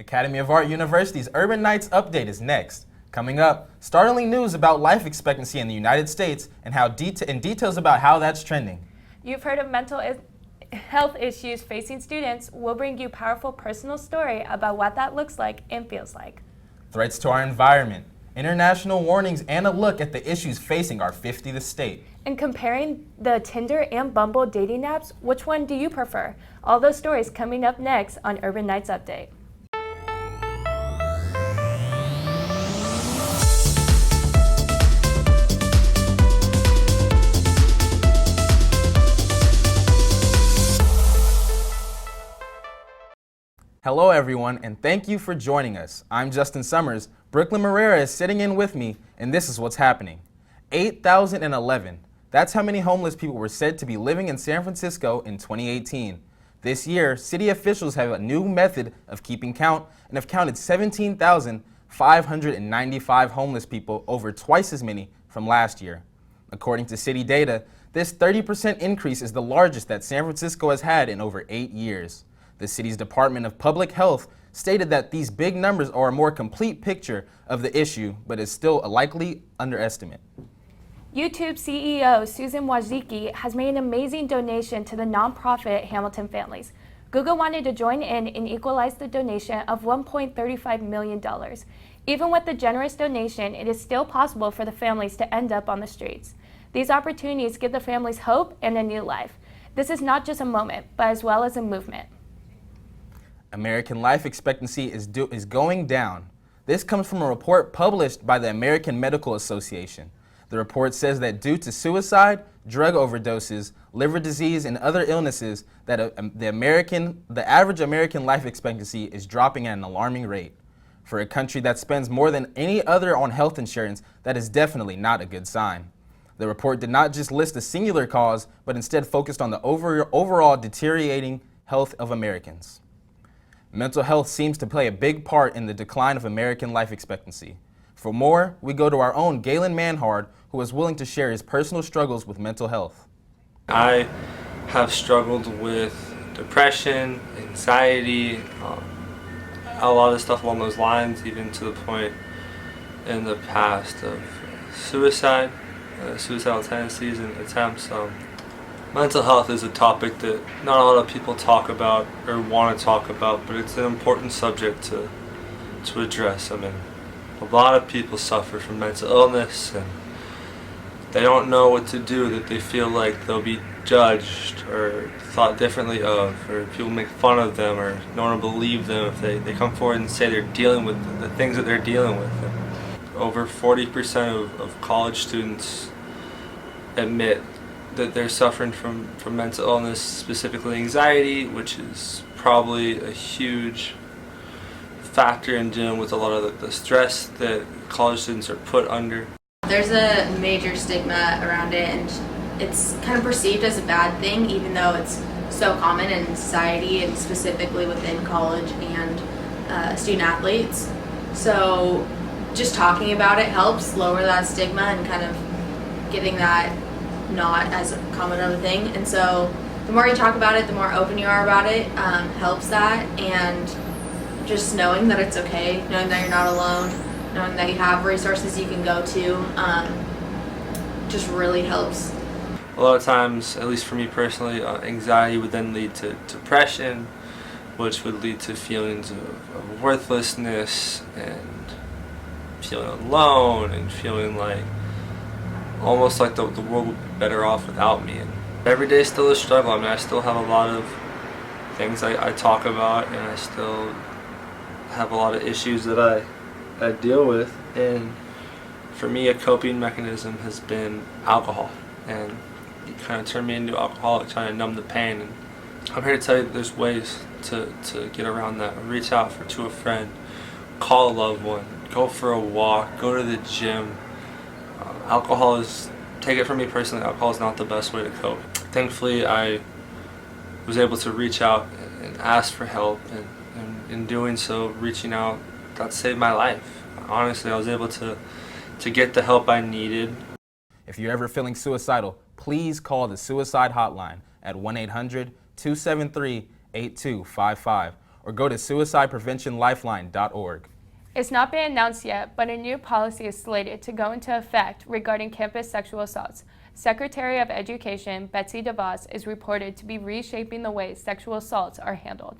Academy of Art University's Urban Nights Update is next. Coming up, startling news about life expectancy in the United States and details about how that's trending. You've heard of mental health issues facing students. We'll bring you a powerful personal story about what that looks like and feels like. Threats to our environment, international warnings, and a look at the issues facing our 50th state. And comparing the Tinder and Bumble dating apps, which one do you prefer? All those stories coming up next on Urban Nights Update. Hello everyone, and thank you for joining us. I'm Justin Summers. Brooklyn Marrera is sitting in with me, and this is what's happening. 8,011. That's how many homeless people were said to be living in San Francisco in 2018. This year, city officials have a new method of keeping count and have counted 17,595 homeless people, over twice as many from last year. According to city data, this 30% increase is the largest that San Francisco has had in over 8 years. The city's Department of Public Health stated that these big numbers are a more complete picture of the issue, but is still a likely underestimate. YouTube CEO Susan Wojcicki has made an amazing donation to the nonprofit Hamilton Families. Google wanted to join in and equalize the donation of $1.35 million. Even with the generous donation, it is still possible for the families to end up on the streets. These opportunities give the families hope and a new life. This is not just a moment, but as well as a movement. American life expectancy is going down. This comes from a report published by the American Medical Association. The report says that due to suicide, drug overdoses, liver disease, and other illnesses, that the average American life expectancy is dropping at an alarming rate. For a country that spends more than any other on health insurance, that is definitely not a good sign. The report did not just list a singular cause, but instead focused on the overall deteriorating health of Americans. Mental health seems to play a big part in the decline of American life expectancy. For more, we go to our own Galen Manhard, who is willing to share his personal struggles with mental health. I have struggled with depression, anxiety, a lot of stuff along those lines, even to the point in the past of suicidal tendencies and attempts. Mental health is a topic that not a lot of people talk about or want to talk about, but it's an important subject to address. I mean, a lot of people suffer from mental illness and they don't know what to do, that they feel like they'll be judged or thought differently of, or people make fun of them, or no one will believe them if they come forward and say they're dealing with the things that they're dealing with. And over 40% of college students admit that they're suffering from mental illness, specifically anxiety, which is probably a huge factor in dealing with a lot of the stress that college students are put under. There's a major stigma around it, and it's kind of perceived as a bad thing, even though it's so common in society and specifically within college and student athletes. So just talking about it helps lower that stigma and kind of getting that not as common of a thing. And so the more you talk about it, the more open you are about it, helps that. And just knowing that it's okay, knowing that you're not alone, knowing that you have resources you can go to, just really helps. A lot of times, at least for me personally, anxiety would then lead to depression, which would lead to feelings of worthlessness and feeling alone and feeling like almost like the world would be better off without me. And every day is still a struggle. I mean, I still have a lot of things I talk about, and I still have a lot of issues that I deal with. And for me, a coping mechanism has been alcohol, and it kind of turned me into an alcoholic, trying to numb the pain. And I'm here to tell you that there's ways to get around that. Reach out to a friend, call a loved one, go for a walk, go to the gym. Take it from me personally, alcohol is not the best way to cope. Thankfully, I was able to reach out and ask for help, and in doing so, reaching out, that saved my life. Honestly, I was able to get the help I needed. If you're ever feeling suicidal, please call the suicide hotline at 1-800-273-8255, or go to suicidepreventionlifeline.org. It's not been announced yet, but a new policy is slated to go into effect regarding campus sexual assaults. Secretary of Education Betsy DeVos is reported to be reshaping the way sexual assaults are handled.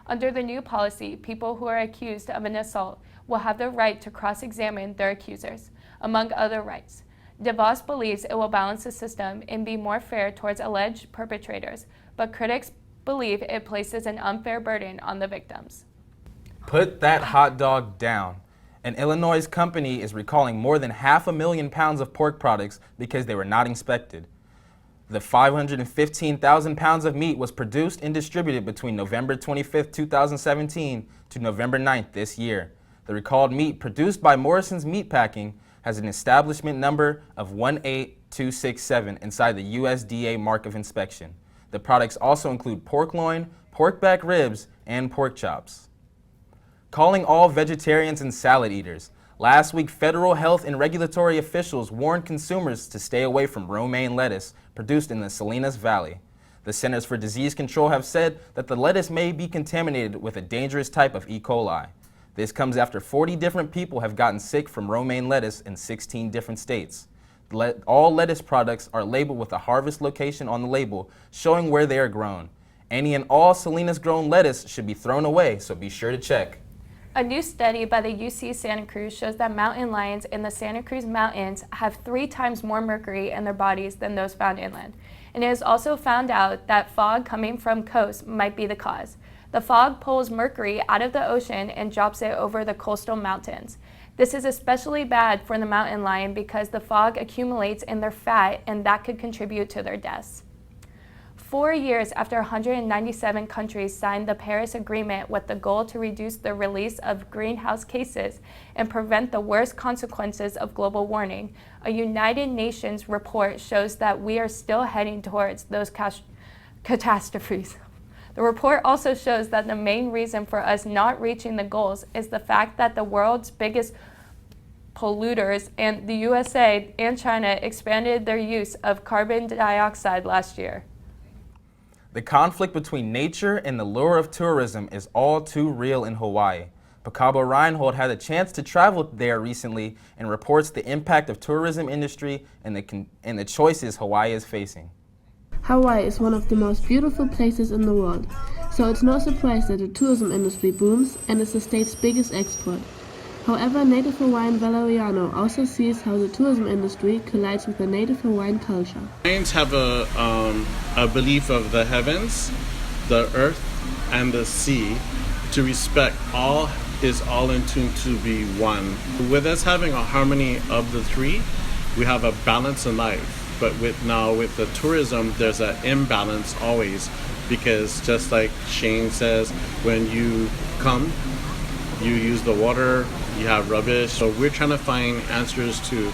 Under the new policy, people who are accused of an assault will have the right to cross-examine their accusers, among other rights. DeVos believes it will balance the system and be more fair towards alleged perpetrators, but critics believe it places an unfair burden on the victims. Put that hot dog down. An Illinois company is recalling more than 500,000 pounds of pork products because they were not inspected. The 515,000 pounds of meat was produced and distributed between November 25, 2017 to November 9th this year. The recalled meat produced by Morrison's Meatpacking has an establishment number of 18267 inside the USDA mark of inspection. The products also include pork loin, pork back ribs, and pork chops. Calling all vegetarians and salad eaters. Last week, federal health and regulatory officials warned consumers to stay away from romaine lettuce produced in the Salinas Valley. The Centers for Disease Control have said that the lettuce may be contaminated with a dangerous type of E. coli. This comes after 40 different people have gotten sick from romaine lettuce in 16 different states. All lettuce products are labeled with a harvest location on the label showing where they are grown. Any and all Salinas grown lettuce should be thrown away, so be sure to check. A new study by the UC Santa Cruz shows that mountain lions in the Santa Cruz Mountains have 3 times more mercury in their bodies than those found inland. And it has also found out that fog coming from coast might be the cause. The fog pulls mercury out of the ocean and drops it over the coastal mountains. This is especially bad for the mountain lion because the fog accumulates in their fat and that could contribute to their deaths. 4 years after 197 countries signed the Paris Agreement with the goal to reduce the release of greenhouse gases and prevent the worst consequences of global warming, a United Nations report shows that we are still heading towards those catastrophes. The report also shows that the main reason for us not reaching the goals is the fact that the world's biggest polluters and the USA and China expanded their use of carbon dioxide last year. The conflict between nature and the lure of tourism is all too real in Hawaii. Pacabo Reinhold had a chance to travel there recently and reports the impact of tourism industry and the choices Hawaii is facing. Hawaii is one of the most beautiful places in the world, so it's no surprise that the tourism industry booms and is the state's biggest export. However, Native Hawaiian Valeriano also sees how the tourism industry collides with the Native Hawaiian culture. Hawaiians have a belief of the heavens, the earth, and the sea to respect all is all in tune to be one. With us having a harmony of the three, we have a balance in life. But with the tourism, there's an imbalance always, because just like Shane says, when you come, you use the water, you have rubbish. So we're trying to find answers to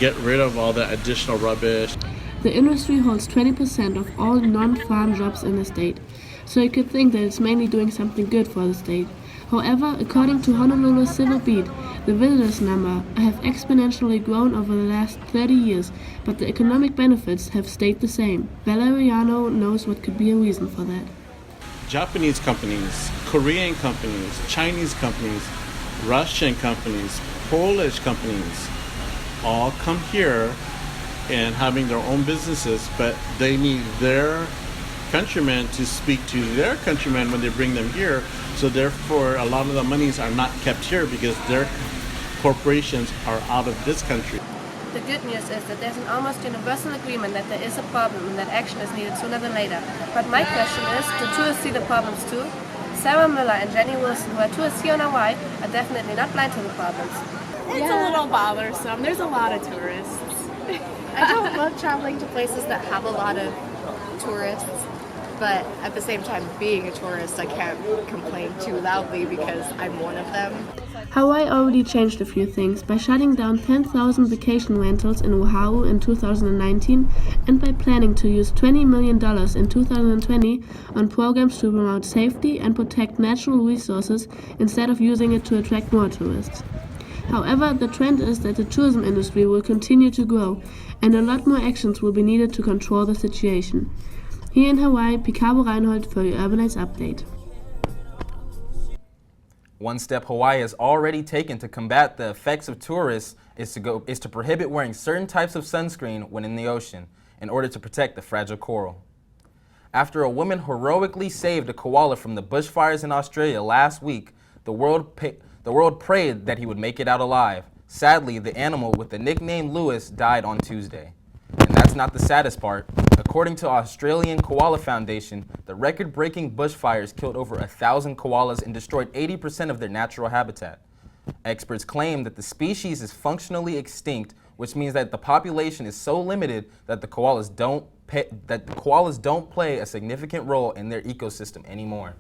get rid of all the additional rubbish. The industry holds 20% of all non-farm jobs in the state, so you could think that it's mainly doing something good for the state. However, according to Honolulu Civil Beat, the visitors number have exponentially grown over the last 30 years, but the economic benefits have stayed the same. Valeriano knows what could be a reason for that. Japanese companies, Korean companies, Chinese companies, Russian companies, Polish companies all come here and having their own businesses, but they need their countrymen to speak to their countrymen when they bring them here. So therefore, a lot of the monies are not kept here because their corporations are out of this country. The good news is that there's an almost universal agreement that there is a problem and that action is needed sooner than later. But my question is, do tourists see the problems too? Sarah Miller and Jenny Wilson, who are tourists here in Hawaii, are definitely not blind to the problems. It's a little bothersome. There's a lot of tourists. I don't love traveling to places that have a lot of tourists, but at the same time, being a tourist, I can't complain too loudly because I'm one of them. Hawaii already changed a few things by shutting down 10,000 vacation rentals in Oahu in 2019 and by planning to use $20 million in 2020 on programs to promote safety and protect natural resources instead of using it to attract more tourists. However, the trend is that the tourism industry will continue to grow and a lot more actions will be needed to control the situation. Here in Hawaii, Picabo Reinhold for your Urbanites Update. One step Hawaii has already taken to combat the effects of tourists is to prohibit wearing certain types of sunscreen when in the ocean in order to protect the fragile coral. After a woman heroically saved a koala from the bushfires in Australia last week, the world prayed that he would make it out alive. Sadly, the animal with the nickname Lewis died on Tuesday. And that's not the saddest part. According to Australian Koala Foundation, the record-breaking bushfires killed over 1,000 koalas and destroyed 80% of their natural habitat. Experts claim that the species is functionally extinct, which means that the population is so limited that the koalas don't play a significant role in their ecosystem anymore.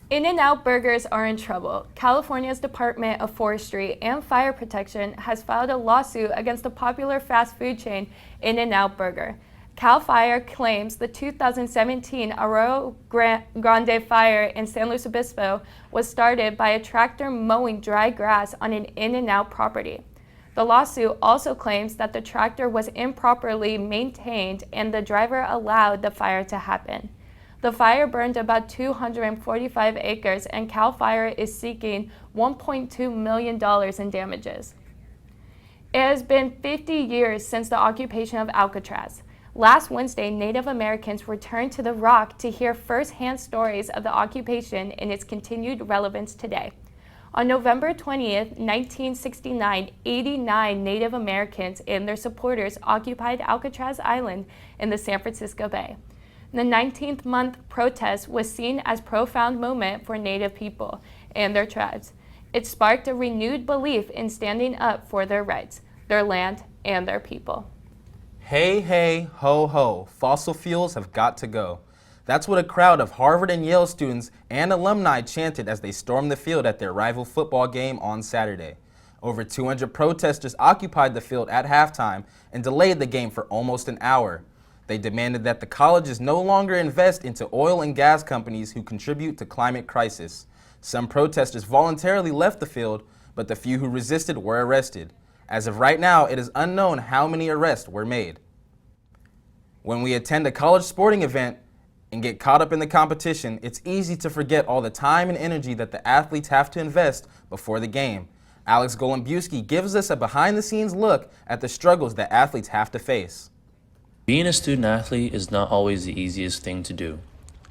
In-N-Out Burgers are in trouble. California's Department of Forestry and Fire Protection has filed a lawsuit against the popular fast food chain In-N-Out Burger. CAL FIRE claims the 2017 Arroyo Grande fire in San Luis Obispo was started by a tractor mowing dry grass on an In-N-Out property. The lawsuit also claims that the tractor was improperly maintained and the driver allowed the fire to happen. The fire burned about 245 acres, and CAL FIRE is seeking $1.2 million in damages. It has been 50 years since the occupation of Alcatraz. Last Wednesday, Native Americans returned to the Rock to hear first-hand stories of the occupation and its continued relevance today. On November 20th, 1969, 89 Native Americans and their supporters occupied Alcatraz Island in the San Francisco Bay. The 19th month protest was seen as a profound moment for Native people and their tribes. It sparked a renewed belief in standing up for their rights, their land, and their people. Hey, hey, ho, ho, fossil fuels have got to go. That's what a crowd of Harvard and Yale students and alumni chanted as they stormed the field at their rival football game on Saturday. Over 200 protesters occupied the field at halftime and delayed the game for almost an hour. They demanded that the colleges no longer invest into oil and gas companies who contribute to climate crisis. Some protesters voluntarily left the field, but the few who resisted were arrested. As of right now, it is unknown how many arrests were made. When we attend a college sporting event and get caught up in the competition, it's easy to forget all the time and energy that the athletes have to invest before the game. Alex Golombiewski gives us a behind-the-scenes look at the struggles that athletes have to face. Being a student athlete is not always the easiest thing to do.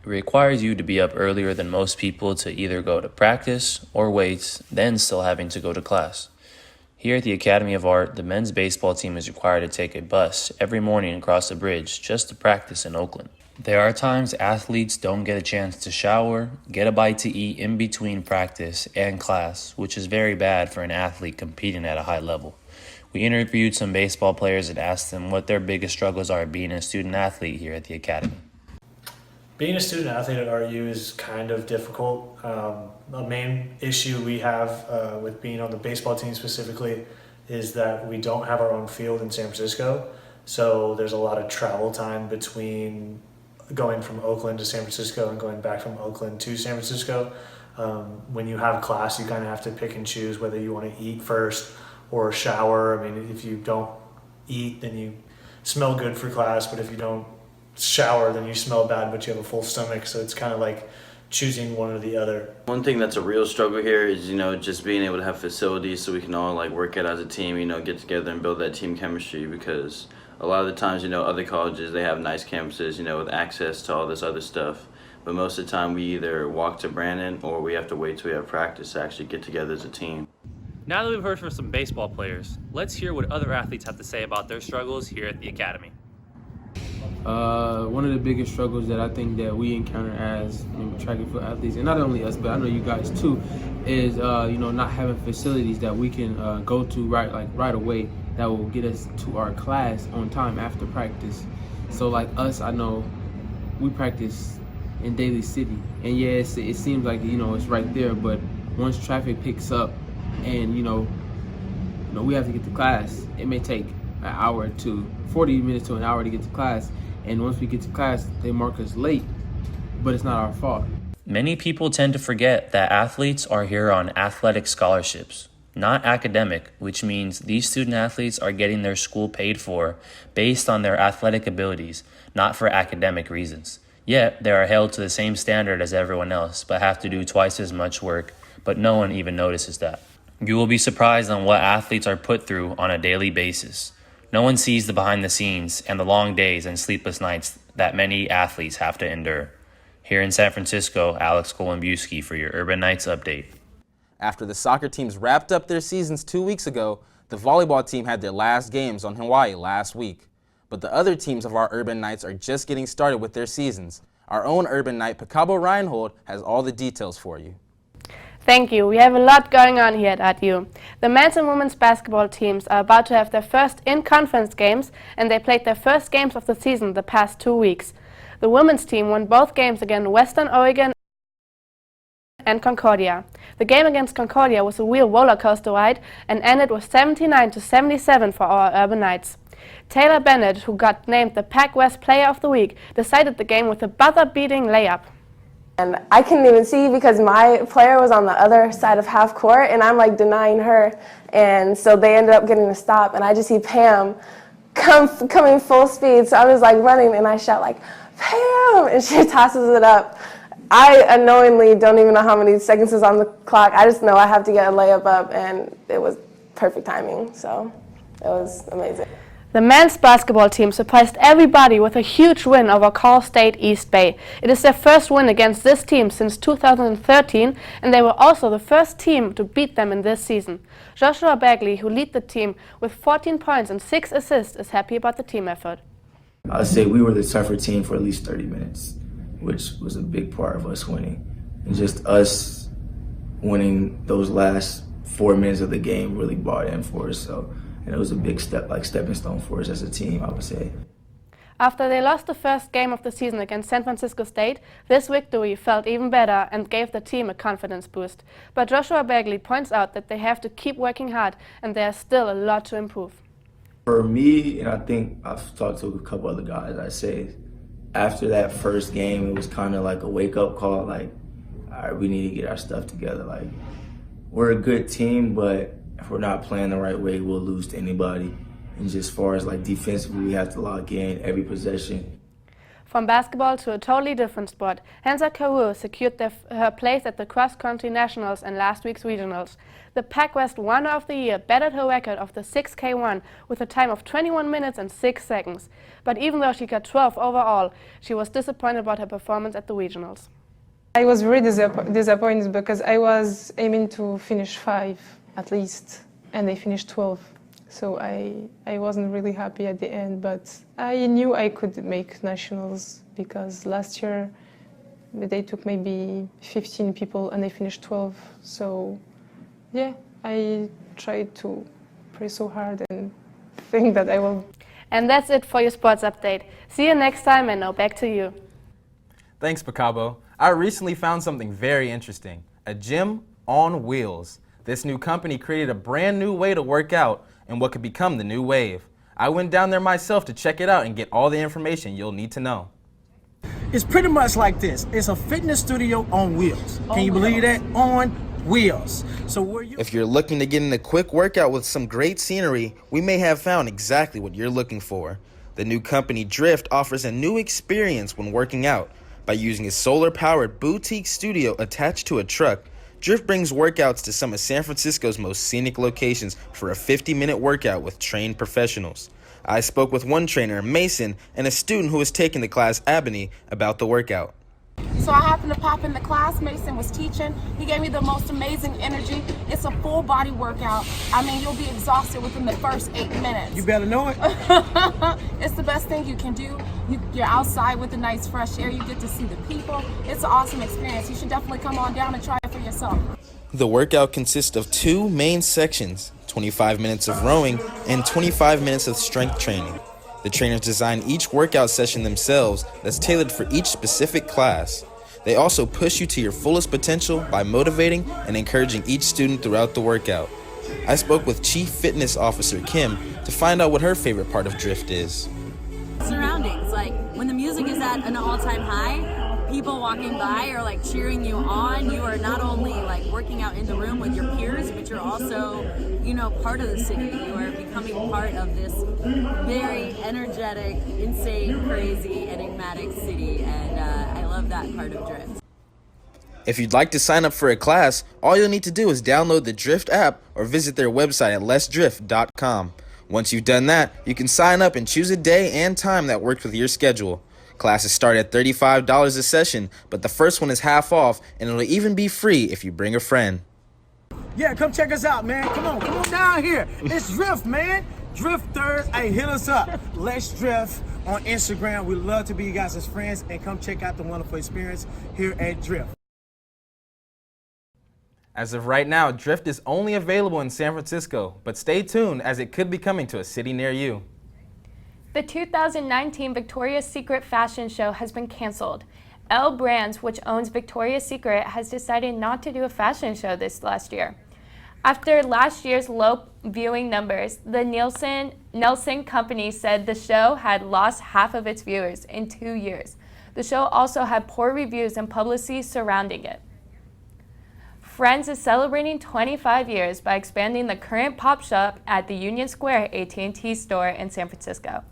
It requires you to be up earlier than most people to either go to practice or weights, then still having to go to class. Here at the Academy of Art, the men's baseball team is required to take a bus every morning across the bridge just to practice in Oakland. There are times athletes don't get a chance to shower, get a bite to eat in between practice and class, which is very bad for an athlete competing at a high level. We interviewed some baseball players and asked them what their biggest struggles are being a student athlete here at the Academy. Being a student athlete at RU is kind of difficult. The main issue we have with being on the baseball team specifically is that we don't have our own field in San Francisco. So there's a lot of travel time between going from Oakland to San Francisco and going back from Oakland to San Francisco. When you have class, you kind of have to pick and choose whether you want to eat first or shower. I mean, if you don't eat, then you smell good for class, but if you don't shower, then you smell bad, but you have a full stomach. So it's kind of like choosing one or the other. One thing that's a real struggle here is, just being able to have facilities so we can all work out as a team, get together and build that team chemistry, because a lot of the times, other colleges, they have nice campuses, with access to all this other stuff. But most of the time we either walk to Brandon or we have to wait till we have practice to actually get together as a team. Now that we've heard from some baseball players, let's hear what other athletes have to say about their struggles here at the Academy. One of the biggest struggles that I think that we encounter as track and field athletes, and not only us, but I know you guys too, is not having facilities that we can go to right away that will get us to our class on time after practice. So like us, I know we practice in Daly City, and yeah, it seems like it's right there, but once traffic picks up and we have to get to class, it may take an hour to 40 minutes to an hour to get to class. And once we get to class, they mark us late, but it's not our fault. Many people tend to forget that athletes are here on athletic scholarships, not academic, which means these student athletes are getting their school paid for based on their athletic abilities, not for academic reasons. Yet, they are held to the same standard as everyone else, but have to do twice as much work, but no one even notices that. You will be surprised on what athletes are put through on a daily basis. No one sees the behind the scenes and the long days and sleepless nights that many athletes have to endure. Here in San Francisco, Alex Kolumbuski for your Urban Knights update. After the soccer teams wrapped up their seasons 2 weeks ago, the volleyball team had their last games on Hawaii last week. But the other teams of our Urban Knights are just getting started with their seasons. Our own Urban Knight, Pacabo Reinhold, has all the details for you. Thank you. We have a lot going on here at RU. The men's and women's basketball teams are about to have their first in-conference games, and they played their first games of the season the past 2 weeks. The women's team won both games against Western Oregon and Concordia. The game against Concordia was a real roller coaster ride and ended with 79-77 for our Urban Knights. Taylor Bennett, who got named the Pac West Player of the Week, decided the game with a buzzer-beating layup. And I couldn't even see because my player was on the other side of half court and I'm like denying her. And so they ended up getting a stop and I just see Pam coming full speed. So I was like running and I shout like, Pam! And she tosses it up. I unknowingly don't even know how many seconds is on the clock. I just know I have to get a layup up and it was perfect timing. So it was amazing. The men's basketball team surprised everybody with a huge win over Cal State East Bay. It is their first win against this team since 2013, and they were also the first team to beat them in this season. Joshua Bagley, who led the team with 14 points and 6 assists, is happy about the team effort. I'd say we were the tougher team for at least 30 minutes, which was a big part of us winning. And just us winning those last 4 minutes of the game really brought in for us. And it was a big stepping stone for us as a team, I would say. After they lost the first game of the season against San Francisco State, this victory felt even better and gave the team a confidence boost. But Joshua Bagley points out that they have to keep working hard and there's still a lot to improve. For me, and I think I've talked to a couple other guys, I'd say after that first game, it was kind of like a wake-up call, like, all right, we need to get our stuff together. Like, we're a good team, but if we're not playing the right way, we'll lose to anybody. And just as far as like defensively, we have to lock in every possession. From basketball to a totally different sport, Hansa Carew secured her place at the Cross Country Nationals and last week's Regionals. The Pac West Runner of the Year bettered her record of the 6K1 with a time of 21 minutes and 6 seconds. But even though she got 12 overall, she was disappointed about her performance at the Regionals. I was really disappointed because I was aiming to finish 5 at least, and they finished 12. So I wasn't really happy at the end, but I knew I could make nationals because last year they took maybe 15 people and they finished 12. So yeah, I tried to pray so hard and think that I will. And that's it for your sports update. See you next time, and now back to you. Thanks, Pacabo. I recently found something very interesting, a gym on wheels. This new company created a brand new way to work out in what could become the new wave. I went down there myself to check it out and get all the information you'll need to know. It's pretty much like this. It's a fitness studio on wheels. Can you believe that? On wheels. So if you're looking to get in a quick workout with some great scenery, we may have found exactly what you're looking for. The new company Drift offers a new experience when working out. By using a solar-powered boutique studio attached to a truck, Drift brings workouts to some of San Francisco's most scenic locations for a 50-minute workout with trained professionals. I spoke with one trainer, Mason, and a student who was taking the class, Abney, about the workout. So I happened to pop in the class. Mason was teaching. He gave me the most amazing energy. It's a full body workout. I mean, you'll be exhausted within the first 8 minutes. You better know it. It's the best thing you can do. You're outside with the nice fresh air. You get to see the people. It's an awesome experience. You should definitely come on down and try it for yourself. The workout consists of 2 main sections, 25 minutes of rowing and 25 minutes of strength training. The trainers design each workout session themselves that's tailored for each specific class. They also push you to your fullest potential by motivating and encouraging each student throughout the workout. I spoke with Chief Fitness Officer Kim to find out what her favorite part of Drift is. Surroundings, like when the music is at an all-time high, people walking by are like cheering you on. You are not only like working out in the room with your peers, but you're also, you know, part of the city. You are becoming part of this very energetic, insane, crazy, enigmatic city, and I love that part of Drift. If you'd like to sign up for a class, all you'll need to do is download the Drift app or visit their website at letsdrift.com. Once you've done that, you can sign up and choose a day and time that works with your schedule. Classes start at $35 a session, but the first one is half off, and it'll even be free if you bring a friend. Yeah, come check us out, man. Come on down here. It's Drift, man. Drifters, hey, hit us up. Let's Drift on Instagram. We'd love to be you guys as friends, and come check out the wonderful experience here at Drift. As of right now, Drift is only available in San Francisco, but stay tuned as it could be coming to a city near you. The 2019 Victoria's Secret fashion show has been canceled. L Brands, which owns Victoria's Secret, has decided not to do a fashion show this last year. After last year's low viewing numbers, the Nielsen company said the show had lost half of its viewers in 2 years. The show also had poor reviews and publicity surrounding it. Friends is celebrating 25 years by expanding the current pop shop at the Union Square AT&T store in San Francisco.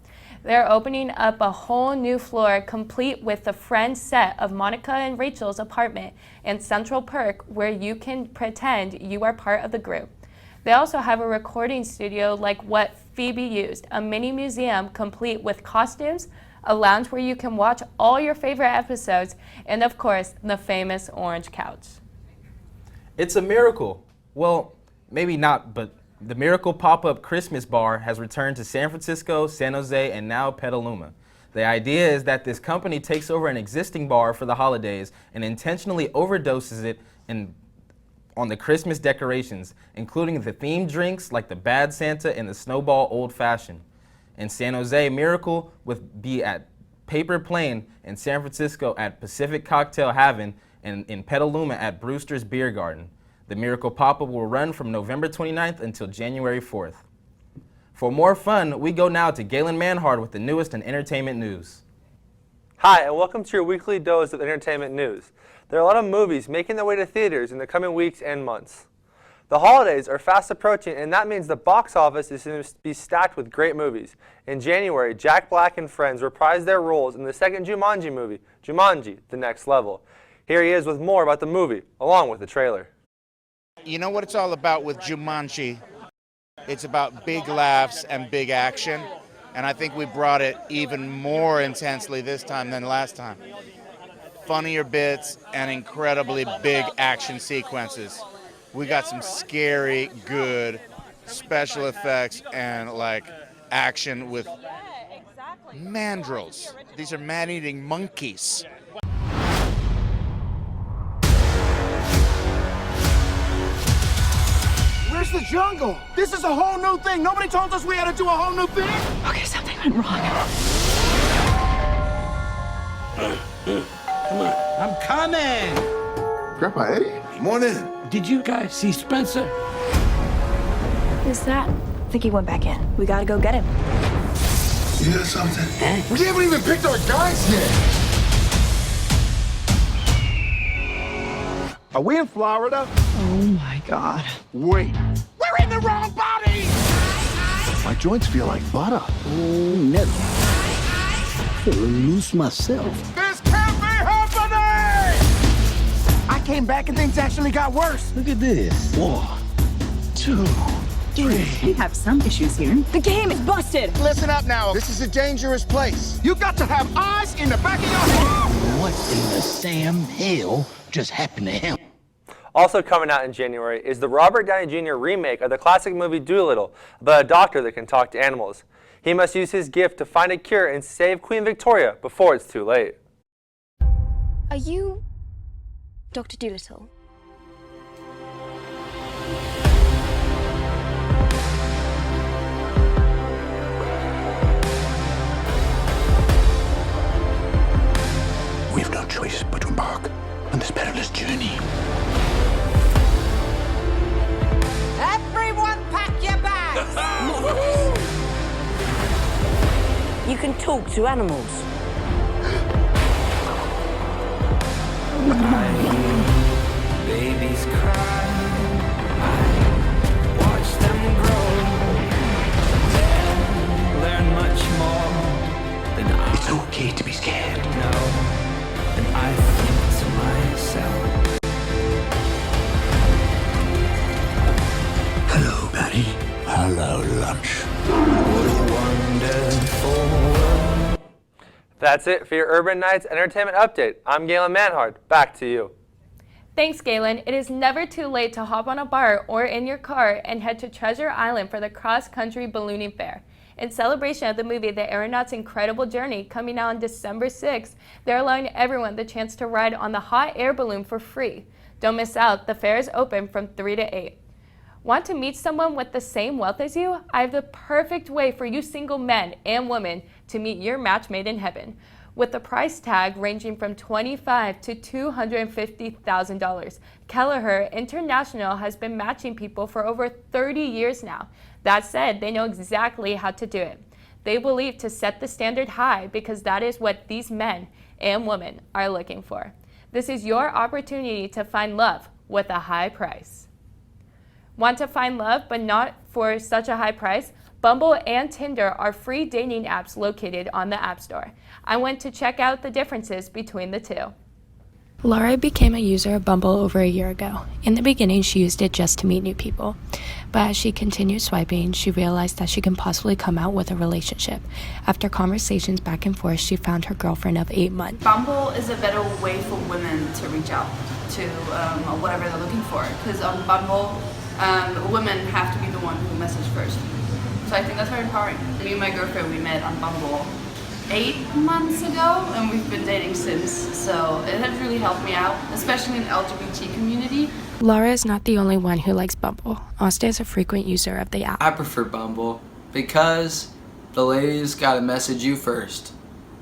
They're opening up a whole new floor complete with the Friends set of Monica and Rachel's apartment and Central Perk where you can pretend you are part of the group. They also have a recording studio like what Phoebe used, a mini museum complete with costumes, a lounge where you can watch all your favorite episodes, and of course, the famous orange couch. It's a miracle. Well, maybe not, but the Miracle Pop-Up Christmas Bar has returned to San Francisco, San Jose, and now Petaluma. The idea is that this company takes over an existing bar for the holidays and intentionally overdoses it on the Christmas decorations, including the themed drinks like the Bad Santa and the Snowball Old Fashioned. In San Jose, Miracle would be at Paper Plane, in San Francisco at Pacific Cocktail Haven, and in Petaluma at Brewster's Beer Garden. The Miracle Pop-Up will run from November 29th until January 4th. For more fun, we go now to Galen Manhard with the newest in entertainment news. Hi, and welcome to your weekly dose of entertainment news. There are a lot of movies making their way to theaters in the coming weeks and months. The holidays are fast approaching, and that means the box office is going to be stacked with great movies. In January, Jack Black and friends reprised their roles in the second Jumanji movie, Jumanji: The Next Level. Here he is with more about the movie, along with the trailer. You know what it's all about with Jumanji? It's about big laughs and big action, and I think we brought it even more intensely this time than last time. Funnier bits and incredibly big action sequences. We got some scary, good special effects and action with mandrills. These are man-eating monkeys. Where's the jungle? This is a whole new thing. Nobody told us we had to do a whole new thing. Okay, something went wrong. Come on. I'm coming. Grandpa Eddie, morning. Did you guys see Spencer? Who's that? I think he went back in. We gotta go get him. You hear something? We haven't even picked our guys yet. Are we in Florida? Oh my God. Wait. We're in the wrong body. My joints feel like butter. Oh, never. Feel loose myself. This can't be happening! I came back and things actually got worse. Look at this. 1, 2, 3. We have some issues here. The game is busted. Listen up now. This is a dangerous place. You got to have eyes in the back of your head. What in the Sam hell just happened to him? Also coming out in January is the Robert Downey Jr. remake of the classic movie Dolittle, about a doctor that can talk to animals. He must use his gift to find a cure and save Queen Victoria before it's too late. Are you Dr. Dolittle? We have no choice but to embark on this perilous journey. Everyone pack your bags. You can talk to animals. Babies cry, I watch them grow, then learn much more than I. It's okay to be scared. No, and I think to myself, Hello, lunch. That's it for your Urban Nights Entertainment Update. I'm Galen Manhard. Back to you. Thanks, Galen. It is never too late to hop on a BART or in your car and head to Treasure Island for the cross-country ballooning fair. In celebration of the movie The Aeronaut's Incredible Journey coming out on December 6th, they're allowing everyone the chance to ride on the hot air balloon for free. Don't miss out. The fair is open from 3 to 8. Want to meet someone with the same wealth as you? I have the perfect way for you single men and women to meet your match made in heaven. With the price tag ranging from $25,000 to $250,000. Kelleher International has been matching people for over 30 years now. That said, they know exactly how to do it. They believe to set the standard high because that is what these men and women are looking for. This is your opportunity to find love with a high price. Want to find love but not for such a high price? Bumble and Tinder are free dating apps located on the App Store. I went to check out the differences between the two. Laura became a user of Bumble over a year ago. In the beginning, she used it just to meet new people. But as she continued swiping, she realized that she can possibly come out with a relationship. After conversations back and forth, she found her girlfriend of 8 months. Bumble is a better way for women to reach out to whatever they're looking for. Because on Bumble, women have to be the one who message first. So I think that's very empowering. Me and my girlfriend, we met on Bumble 8 months ago, and we've been dating since. So it has really helped me out, especially in the LGBT community. Laura is not the only one who likes Bumble. Asta is a frequent user of the app. I prefer Bumble because the ladies gotta message you first,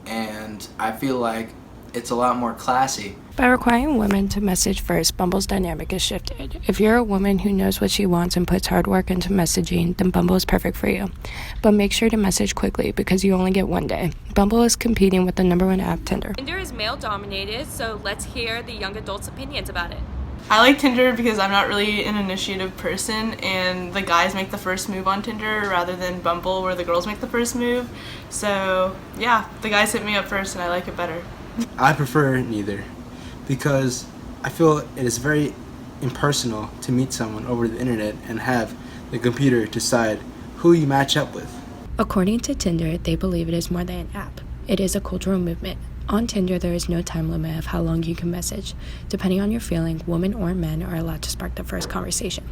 and I feel like it's a lot more classy. By requiring women to message first, Bumble's dynamic is shifted. If you're a woman who knows what she wants and puts hard work into messaging, then Bumble is perfect for you. But make sure to message quickly because you only get one day. Bumble is competing with the #1 app, Tinder. Tinder is male-dominated, so let's hear the young adults' opinions about it. I like Tinder because I'm not really an initiative person, and the guys make the first move on Tinder rather than Bumble where the girls make the first move. So yeah, the guys hit me up first and I like it better. I prefer neither because I feel it is very impersonal to meet someone over the internet and have the computer decide who you match up with. According to Tinder, they believe it is more than an app. It is a cultural movement. On Tinder, there is no time limit of how long you can message. Depending on your feeling, women or men are allowed to spark the first conversation.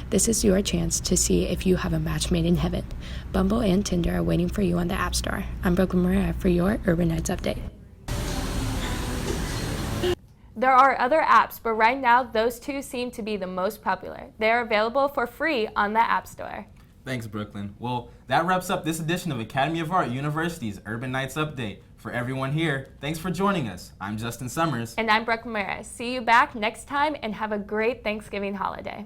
This is your chance to see if you have a match made in heaven. Bumble and Tinder are waiting for you on the App Store. I'm Brooklyn Maria for your Urban Nights Update. There are other apps, but right now, those two seem to be the most popular. They are available for free on the App Store. Thanks, Brooklyn. Well, that wraps up this edition of Academy of Art University's Urban Nights Update. For everyone here, thanks for joining us. I'm Justin Summers. And I'm Brooklyn Maria. See you back next time and have a great Thanksgiving holiday.